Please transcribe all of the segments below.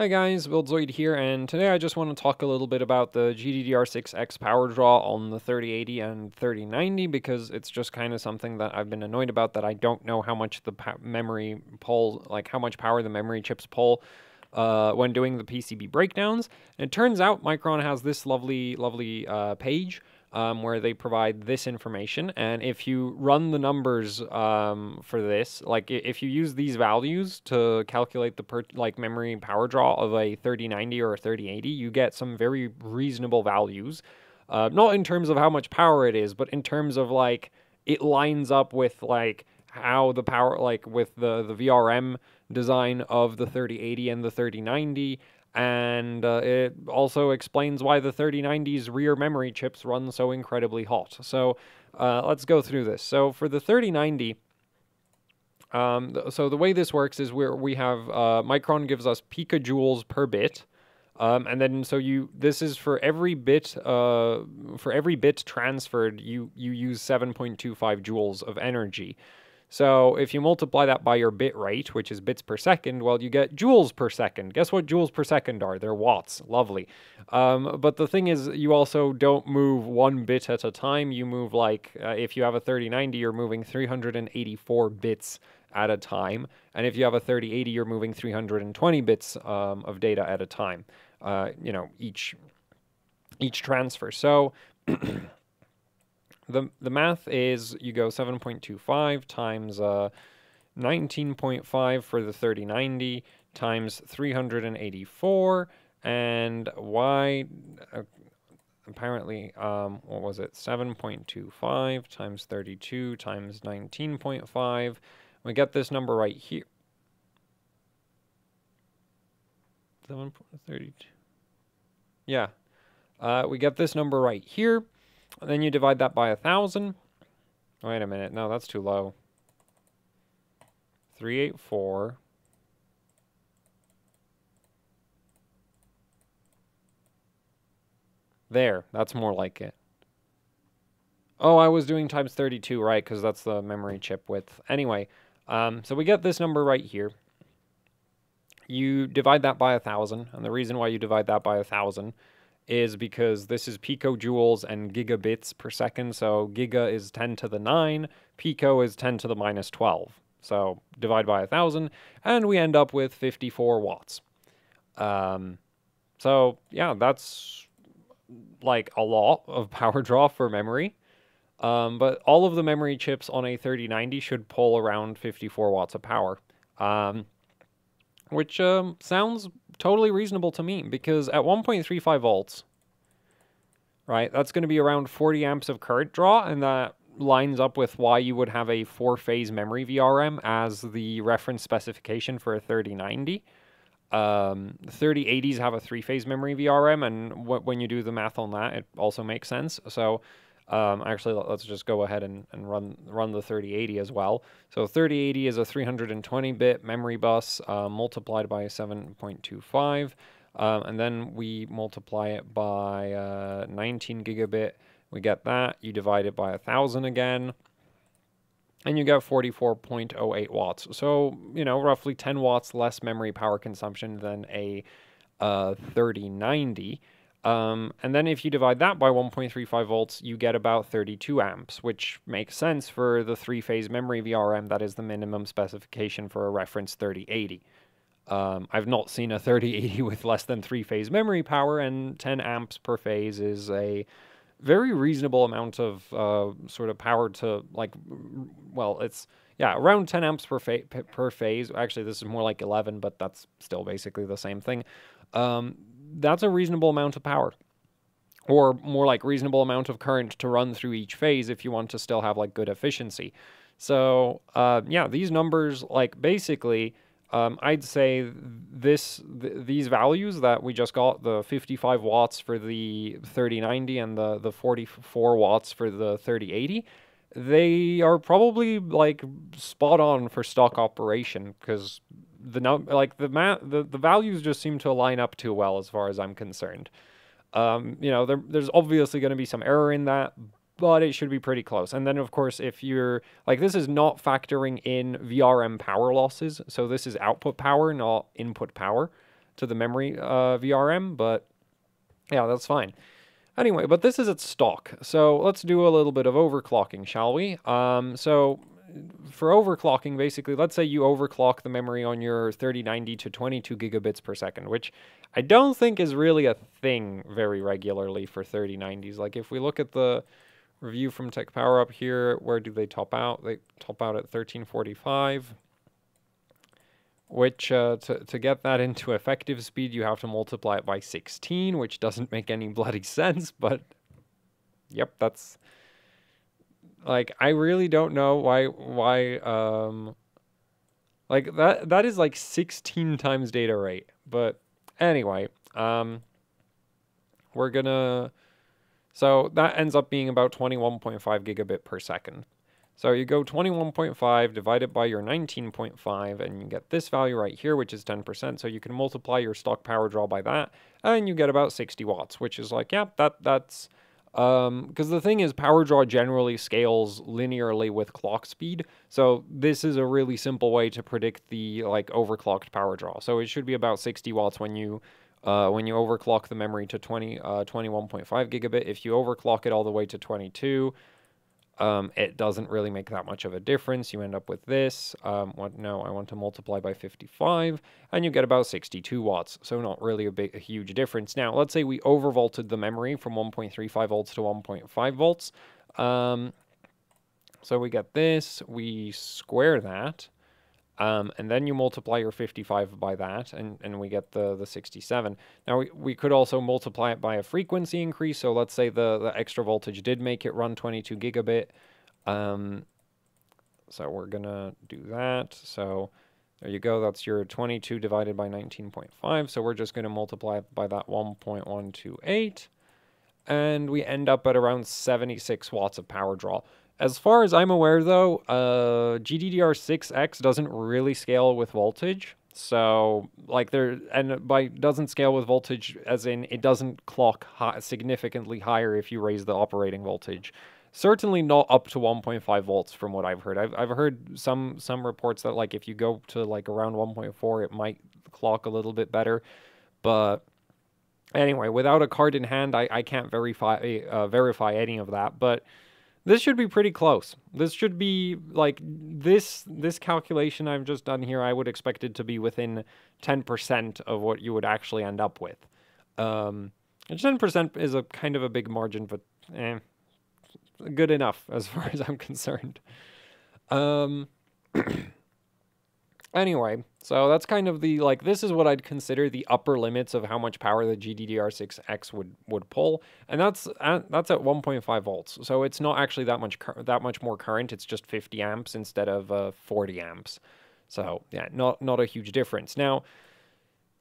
Hi guys, Zoid here, and today I just want to talk a little bit about the GDDR6X power draw on the 3080 and 3090 because it's just kind of something that I've been annoyed about, that I don't know how much the memory pulls, like how much power the memory chips pull when doing the PCB breakdowns. And it turns out Micron has this lovely page where they provide this information, and if you run the numbers for this, like if you use these values to calculate the memory power draw of a 3090 or a 3080, you get some very reasonable values. Not in terms of how much power it is, but in terms of like it lines up with like how the power, like with the VRM design of the 3080 and the 3090. And it also explains why the 3090's rear memory chips run so incredibly hot. So let's go through this. So for the 3090, so the way this works is we have Micron gives us picojoules per bit, and then this is for every bit transferred, you use 7.25 joules of energy. So if you multiply that by your bit rate, which is bits per second, well, you get joules per second. Guess what joules per second are? They're watts. Lovely. But the thing is, you also don't move one bit at a time. You move if you have a 3090, you're moving 384 bits at a time. And if you have a 3080, you're moving 320 bits of data at a time, each transfer. So The math is you go 7.25 times 19.5 for the 3090 times 384, and y apparently what was it, 7.25 times 32 times 19.5. We get this number right here. 7.32. Yeah, we get this number right here. And then you divide that by 1,000. Wait a minute. No, that's too low. 384. There. That's more like it. Oh, I was doing times 32, right? Because that's the memory chip width. Anyway, so we get this number right here. You divide that by 1,000. And the reason why you divide that by 1,000 is because this is picojoules and gigabits per second. So giga is 10 to the 9, pico is 10 to the minus 12. So divide by 1,000, and we end up with 54 watts. So yeah, that's like a lot of power draw for memory. But all of the memory chips on a 3090 should pull around 54 watts of power. Which sounds totally reasonable to me, because at 1.35 volts, right, that's going to be around 40 amps of current draw, and that lines up with why you would have a 4-phase memory VRM as the reference specification for a 3090. 3080s have a 3-phase memory VRM, and when you do the math on that, it also makes sense. So actually, let's just go ahead and run the 3080 as well. So 3080 is a 320-bit memory bus multiplied by 7.25, and then we multiply it by 19 gigabit. We get that. You divide it by 1,000 again, and you get 44.08 watts. So, roughly 10 watts less memory power consumption than a 3090. And then if you divide that by 1.35 volts, you get about 32 amps, which makes sense for the 3-phase memory VRM. That is the minimum specification for a reference 3080. I've not seen a 3080 with less than 3-phase memory power, and 10 amps per phase is a very reasonable amount of sort of power to, it's, yeah, around 10 amps per phase. Actually, this is more like 11, but that's still basically the same thing. That's a reasonable amount of power, or more like reasonable amount of current to run through each phase if you want to still have good efficiency. So yeah, these numbers, basically, I'd say these values that we just got, the 55 watts for the 3090 and the 44 watts for the 3080, they are probably spot on for stock operation, because the values just seem to line up too well as far as I'm concerned. There's obviously going to be some error in that, but it should be pretty close. And then, of course, if you're this is not factoring in VRM power losses, so this is output power, not input power. to the memory VRM, but yeah, that's fine. Anyway, but this is its stock. So let's do a little bit of overclocking, shall we? So for overclocking, basically, let's say you overclock the memory on your 3090 to 22 gigabits per second, which I don't think is really a thing very regularly for 3090s. Like if we look at the review from Tech Power up here, where do they top out? They top out at 1345. Which, to get that into effective speed, you have to multiply it by 16, which doesn't make any bloody sense, but yep, that's, like, I really don't know why, like, that is like 16 times data rate, but anyway, we're gonna, so that ends up being about 21.5 gigabit per second. So you go 21.5, divide it by your 19.5, and you get this value right here, which is 10%. So you can multiply your stock power draw by that, and you get about 60 watts, which is like, yeah, that's, because the thing is, power draw generally scales linearly with clock speed. So this is a really simple way to predict the, like, overclocked power draw. So it should be about 60 watts when you overclock the memory to 21.5 gigabit. If you overclock it all the way to 22, it doesn't really make that much of a difference. You end up with this. No, I want to multiply by 55, and you get about 62 watts. So not really a huge difference. Now, let's say we overvolted the memory from 1.35 volts to 1.5 volts. So we get this. We square that. And then you multiply your 55 by that, and we get the 67. Now, we could also multiply it by a frequency increase. So let's say the extra voltage did make it run 22 gigabit. So we're going to do that. So there you go. That's your 22 divided by 19.5. So we're just going to multiply it by that 1.128. And we end up at around 76 watts of power draw. As far as I'm aware, though, GDDR6X doesn't really scale with voltage. So, like, doesn't scale with voltage, as in it doesn't clock significantly higher if you raise the operating voltage. Certainly not up to 1.5 volts, from what I've heard. I've heard some reports that, like, if you go to, like, around 1.4, it might clock a little bit better. But anyway, without a card in hand, I can't verify any of that. But this should be pretty close. This should be, like, this calculation I've just done here, I would expect it to be within 10% of what you would actually end up with. And 10% is a kind of a big margin, but good enough as far as I'm concerned. Anyway, so that's kind of the, like, this is what I'd consider the upper limits of how much power the GDDR6X would pull, and that's at 1.5 volts. So it's not actually that much more current. It's just 50 amps instead of 40 amps. So yeah, not a huge difference. Now,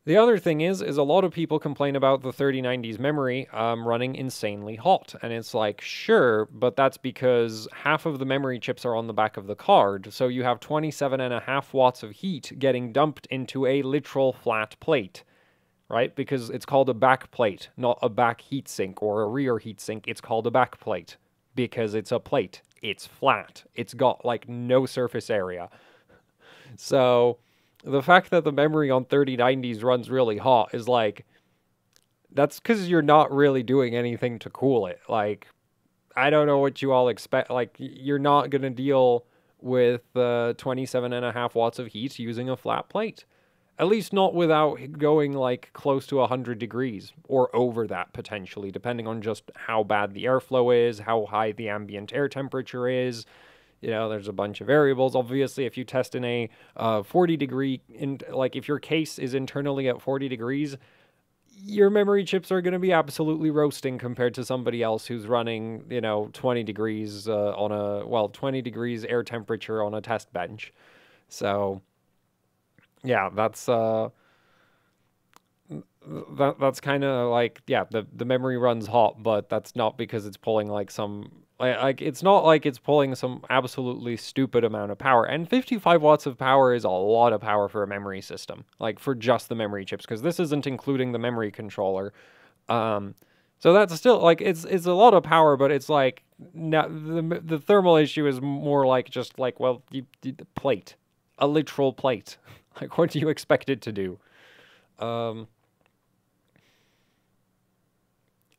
the other thing is a lot of people complain about the 3090's memory running insanely hot. And it's like, sure, but that's because half of the memory chips are on the back of the card. So you have 27.5 watts of heat getting dumped into a literal flat plate, right? Because it's called a back plate, not a back heatsink or a rear heatsink. It's called a back plate because it's a plate. It's flat. It's got, like, no surface area. So the fact that the memory on 3090s runs really hot is, like, that's because you're not really doing anything to cool it. Like, I don't know what you all expect. Like, you're not going to deal with 27.5 watts of heat using a flat plate. At least not without going, like, close to 100 degrees or over that, potentially, depending on just how bad the airflow is, how high the ambient air temperature is. You know, there's a bunch of variables. Obviously, if you test in a 40 degree, like, if your case is internally at 40 degrees, your memory chips are going to be absolutely roasting compared to somebody else who's running, 20 degrees 20 degrees air temperature on a test bench. So, yeah, that's kind of like, yeah, the memory runs hot, but that's not because it's pulling, like, it's not like it's pulling some absolutely stupid amount of power. And 55 watts of power is a lot of power for a memory system, like, for just the memory chips, because this isn't including the memory controller. So that's still, like, it's a lot of power, but it's like, the thermal issue is more like, just like, well, the plate, a literal plate. Like, what do you expect it to do? Um,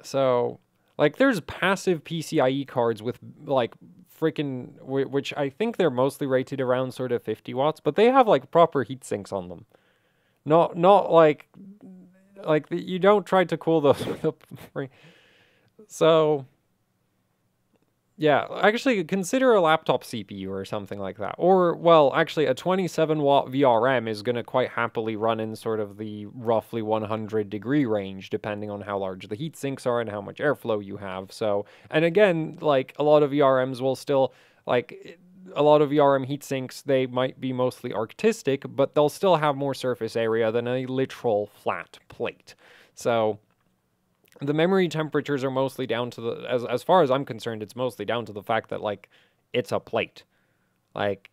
so, like, there's passive PCIe cards with, like, freaking, which I think they're mostly rated around sort of 50 watts, but they have, like, proper heat sinks on them. Not like you don't try to cool those with a... So... Yeah, actually consider a laptop CPU or something like that. Or, well, actually a 27 watt VRM is going to quite happily run in sort of the roughly 100 degree range, depending on how large the heat sinks are and how much airflow you have. So, and again, like a lot of VRMs will still, like a lot of VRM heat sinks, they might be mostly artistic, but they'll still have more surface area than a literal flat plate. So... the memory temperatures are mostly down to the, as far as I'm concerned, it's mostly down to the fact that, like, it's a plate. Like,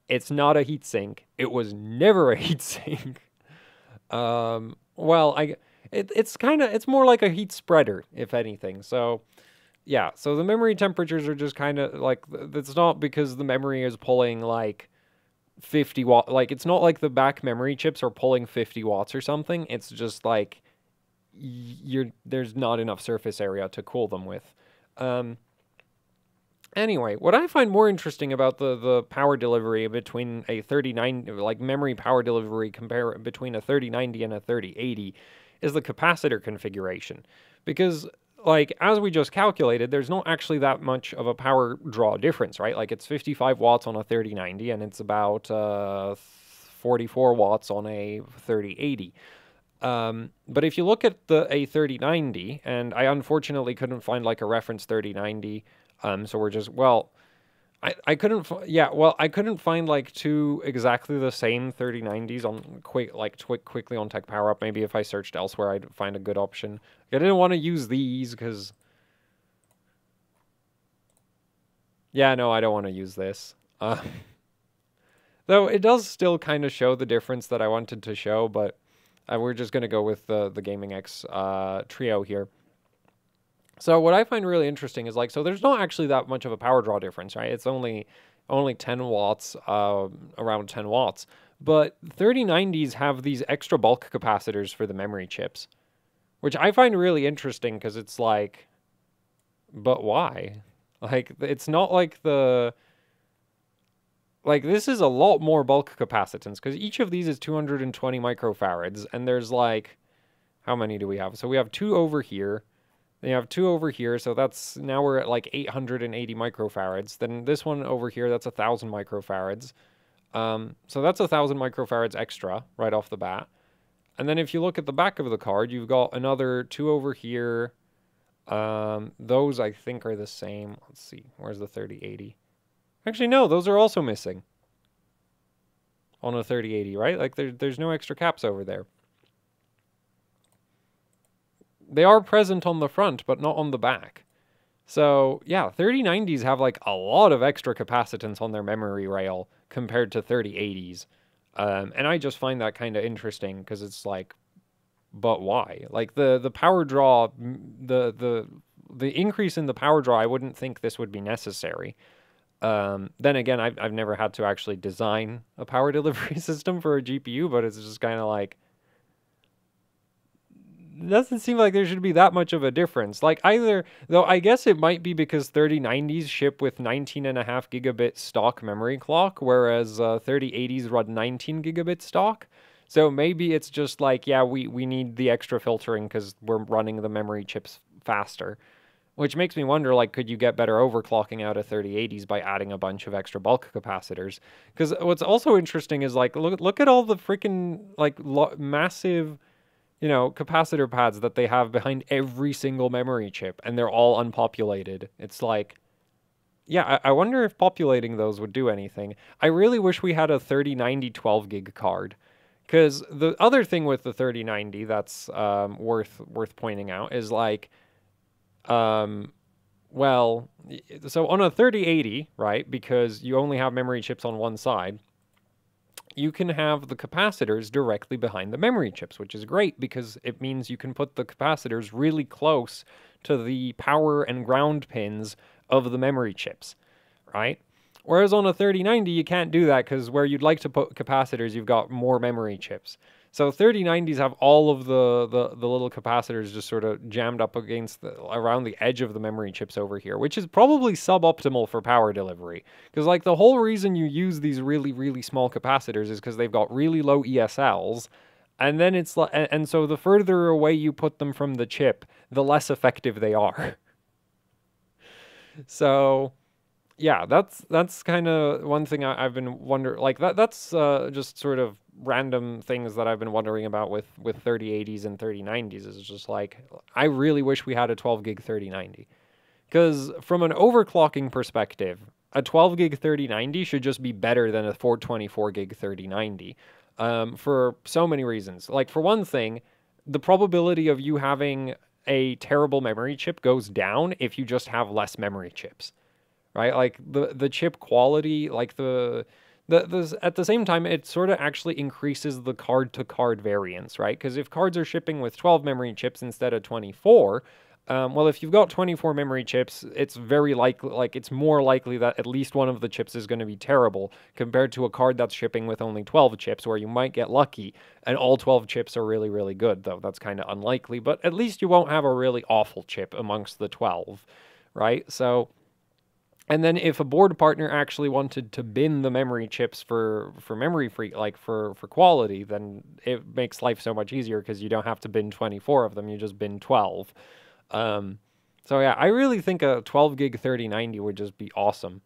it's not a heat sink. It was never a heat sink. Well, it's more like a heat spreader, if anything. So, yeah, so the memory temperatures are just kind of, like, it's not because the memory is pulling, like, 50 watt, like, it's not like the back memory chips are pulling 50 watts or something. It's just, like, there's not enough surface area to cool them with. Anyway, what I find more interesting about the power delivery between a 3090, like memory power delivery between a 3090 and a 3080 is the capacitor configuration. Because, like, as we just calculated, there's not actually that much of a power draw difference, right? Like, it's 55 watts on a 3090 and it's about 44 watts on a 3080. But if you look at a 3090, and I unfortunately couldn't find like a reference 3090, so we're just, well, I couldn't, I couldn't find like two exactly the same 3090s on quickly on Tech Power Up. Maybe if I searched elsewhere, I'd find a good option. I didn't want to use these because, yeah, no, I don't want to use this. Though it does still kind of show the difference that I wanted to show, but we're just going to go with the Gaming X trio here. So what I find really interesting is, like, so there's not actually that much of a power draw difference, right? It's only 10 watts, around 10 watts. But 3090s have these extra bulk capacitors for the memory chips, which I find really interesting because it's like, but why? Like, it's not like the... Like, this is a lot more bulk capacitance, because each of these is 220 microfarads, and there's, like, how many do we have? So we have 2 over here, then you have 2 over here, so that's, now we're at, like, 880 microfarads. Then this one over here, that's 1,000 microfarads. So that's 1,000 microfarads extra, right off the bat. And then if you look at the back of the card, you've got another 2 over here. Those, I think, are the same. Let's see, where's the 3080? Actually, no, those are also missing on a 3080, right? Like, there's no extra caps over there. They are present on the front, but not on the back. So, yeah, 3090s have, like, a lot of extra capacitance on their memory rail compared to 3080s. And I just find that kind of interesting, because it's like, but why? Like, the power draw, the increase in the power draw, I wouldn't think this would be necessary. Then again, I've never had to actually design a power delivery system for a GPU, but it's just kind of like, it doesn't seem like there should be that much of a difference. Like, either, though I guess it might be because 3090s ship with 19.5 gigabit stock memory clock, whereas 3080s run 19 gigabit stock. So maybe it's just like, yeah, we need the extra filtering because we're running the memory chips faster. Which makes me wonder, like, could you get better overclocking out of 3080s by adding a bunch of extra bulk capacitors? Because what's also interesting is, like, look at all the freaking, like, massive, you know, capacitor pads that they have behind every single memory chip, and they're all unpopulated. It's like, yeah, I wonder if populating those would do anything. I really wish we had a 3090 12 gig card. Because the other thing with the 3090 that's worth pointing out is, like, well, so on a 3080, right, because you only have memory chips on one side, you can have the capacitors directly behind the memory chips, which is great because it means you can put the capacitors really close to the power and ground pins of the memory chips, right? Whereas on a 3090, you can't do that because where you'd like to put capacitors, you've got more memory chips. So 3090s have all of the little capacitors just sort of jammed up against around the edge of the memory chips over here, which is probably suboptimal for power delivery. Because like the whole reason you use these really, really small capacitors is because they've got really low ESLs. And then it's like, and so the further away you put them from the chip, the less effective they are. So yeah, that's kind of one thing I've been wondering. Like that's just sort of random things that I've been wondering about with 3080s and 3090s. Is just like I really wish we had a 12 gig 3090, because from an overclocking perspective, a 12 gig 3090 should just be better than a 424 gig 3090, for so many reasons. Like for one thing, the probability of you having a terrible memory chip goes down if you just have less memory chips. Right? Like the chip quality, like the at the same time, it sort of actually increases the card to card variance, right? Because if cards are shipping with 12 memory chips instead of 24, well, if you've got 24 memory chips, it's very likely, like it's more likely that at least one of the chips is going to be terrible compared to a card that's shipping with only 12 chips, where you might get lucky and all 12 chips are really, really good, though that's kind of unlikely, but at least you won't have a really awful chip amongst the 12, right? So, and then if a board partner actually wanted to bin the memory chips for memory free, like for quality, then it makes life so much easier because you don't have to bin 24 of them, you just bin 12. So yeah, I really think a 12 gig 3090 would just be awesome.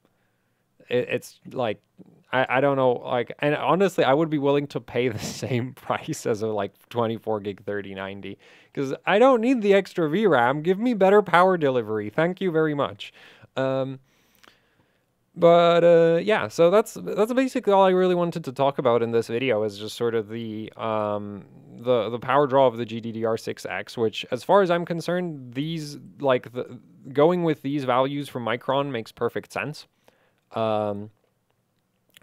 It's like, I don't know, like, and honestly, I would be willing to pay the same price as a like 24 gig 3090 because I don't need the extra VRAM. Give me better power delivery. Thank you very much. But yeah, so that's basically all I really wanted to talk about in this video, is just sort of the power draw of the GDDR6X, which, as far as I'm concerned, these like going with these values from Micron makes perfect sense. Right,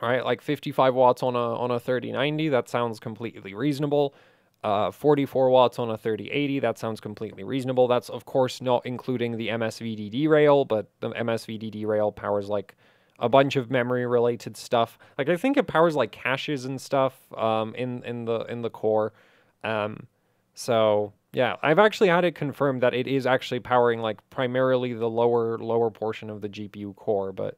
like 55 watts on a 3090, that sounds completely reasonable. 44 watts on a 3080, that sounds completely reasonable. That's of course not including the MSVDD rail, but the MSVDD rail powers like a bunch of memory related stuff. Like I think it powers like caches and stuff in the core. So yeah, I've actually had it confirmed that it is actually powering like primarily the lower portion of the GPU core, but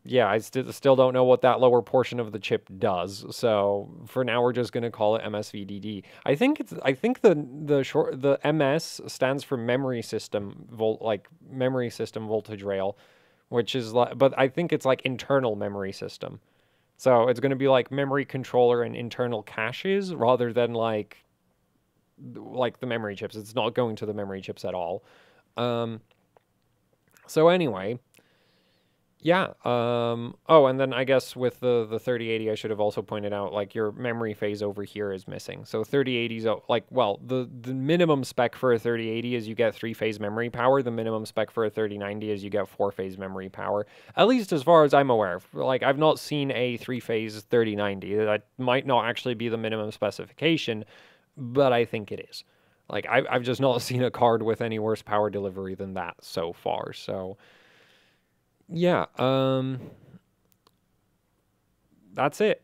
yeah, I still don't know what that lower portion of the chip does. So for now, we're just gonna call it MSVDD. I think the MS stands for memory system voltage rail, which is like, but I think it's like internal memory system. So it's gonna be like memory controller and internal caches rather than like the memory chips. It's not going to the memory chips at all. So anyway. Yeah. Oh, and then I guess with the 3080, I should have also pointed out, like, your memory phase over here is missing. So 3080's, like, well, the minimum spec for a 3080 is you get 3-phase memory power. The minimum spec for a 3090 is you get 4-phase memory power. At least as far as I'm aware. Like, I've not seen a 3-phase 3090. That might not actually be the minimum specification, but I think it is. Like, I've just not seen a card with any worse power delivery than that so far. So yeah, that's it.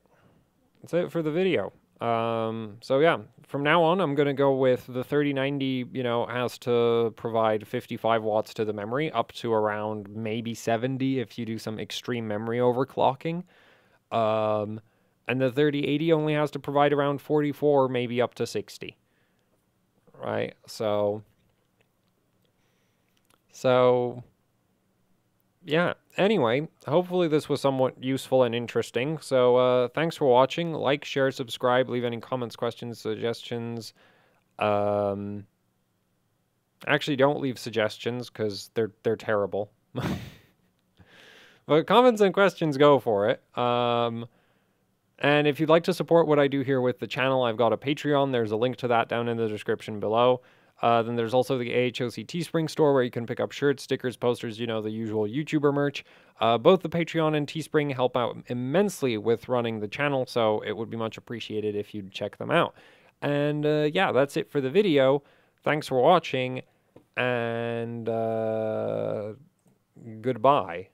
That's it for the video. So yeah, from now on, I'm going to go with the 3090, you know, has to provide 55 watts to the memory, up to around maybe 70 if you do some extreme memory overclocking. And the 3080 only has to provide around 44, maybe up to 60. Right? So yeah, anyway, hopefully this was somewhat useful and interesting. So thanks for watching. Like, share, subscribe, leave any comments, questions, suggestions. Actually, don't leave suggestions because they're terrible. But comments and questions, go for it. And if you'd like to support what I do here with the channel, I've got a Patreon. There's a link to that down in the description below. Then there's also the AHOC Teespring store where you can pick up shirts, stickers, posters, you know, the usual YouTuber merch. Both the Patreon and Teespring help out immensely with running the channel, so it would be much appreciated if you'd check them out. And yeah, that's it for the video. Thanks for watching, and goodbye.